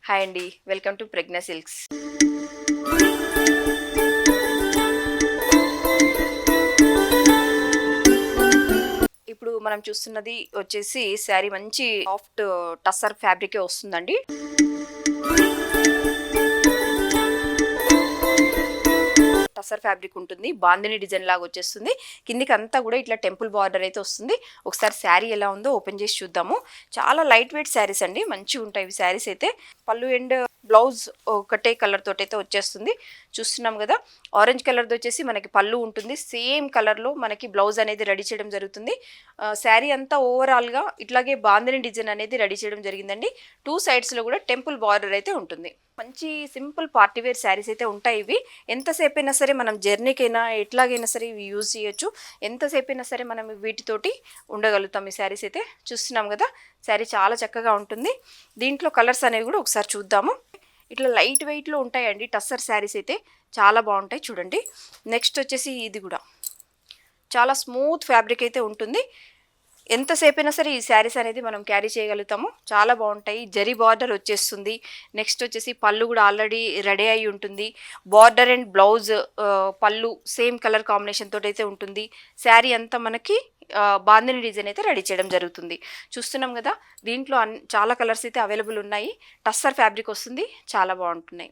Hi అండి, welcome to Pragna silks. ఇప్పుడు మనం చూస్తున్నది వచ్చేసి శారీ మంచి సాఫ్ట్ టస్సర్ ఫ్యాబ్రికే వస్తుందండి. టసర్ ఫ్యాబ్రిక్ ఉంటుంది, బాందిని డిజైన్ లాగా వచ్చేస్తుంది. కిందికి అంతా కూడా ఇట్లా టెంపుల్ బార్డర్ అయితే వస్తుంది. ఒకసారి శారీ ఎలా ఉందో ఓపెన్ చేసి చూద్దాము. చాలా లైట్ వెయిట్ శారీస్ అండి, మంచిగా ఉంటాయి ఇవి శారీస్ అయితే. పళ్ళు అండ్ బ్లౌజ్ ఒకటే కలర్ తోటి అయితే వచ్చేస్తుంది. చూస్తున్నాం కదా, ఆరెంజ్ కలర్ది వచ్చేసి మనకి పళ్ళు ఉంటుంది, సేమ్ కలర్లో మనకి బ్లౌజ్ అనేది రెడీ చేయడం జరుగుతుంది. శారీ అంతా ఓవరాల్గా ఇట్లాగే బాందిని డిజైన్ అనేది రెడీ చేయడం జరిగిందండి. 2 సైడ్స్లో కూడా టెంపుల్ బార్డర్ అయితే ఉంటుంది. మంచి సింపుల్ పార్టీ వేర్ శారీస్ అయితే ఉంటాయి ఇవి. ఎంతసేపు అయినా సరే మనం జర్నీకైనా ఎట్లాగైనా సరే ఇవి యూజ్ చేయొచ్చు. ఎంతసేపు అయినా సరే మనం వీటితోటి ఉండగలుగుతాం. ఈ శారీస్ అయితే చూస్తున్నాం కదా, శారీ చాలా చక్కగా ఉంటుంది. దీంట్లో కలర్స్ అనేవి కూడా ఒకసారి చూద్దాము. ఇట్లా లైట్ వెయిట్లో ఉంటాయండి టస్సర్ శారీస్ అయితే, చాలా బాగుంటాయి చూడండి. నెక్స్ట్ వచ్చేసి ఇది కూడా చాలా స్మూత్ ఫ్యాబ్రిక్ అయితే ఉంటుంది. ఎంతసేపు అయినా సరే ఈ శారీస్ అనేది మనం క్యారీ చేయగలుగుతాము, చాలా బాగుంటాయి. జరీ బార్డర్ వచ్చేస్తుంది. నెక్స్ట్ వచ్చేసి పళ్ళు కూడా ఆల్రెడీ రెడీ అయి ఉంటుంది. బార్డర్ అండ్ బ్లౌజ్ పళ్ళు సేమ్ కలర్ కాంబినేషన్ తోటి అయితే ఉంటుంది. శారీ అంతా మనకి బాందిని డిజైన్ అయితే రెడీ చేయడం జరుగుతుంది. చూస్తున్నాం కదా, దీంట్లో చాలా కలర్స్ అయితే అవైలబుల్ ఉన్నాయి. టస్సర్ ఫ్యాబ్రిక్ వస్తుంది, చాలా బాగుంటున్నాయి.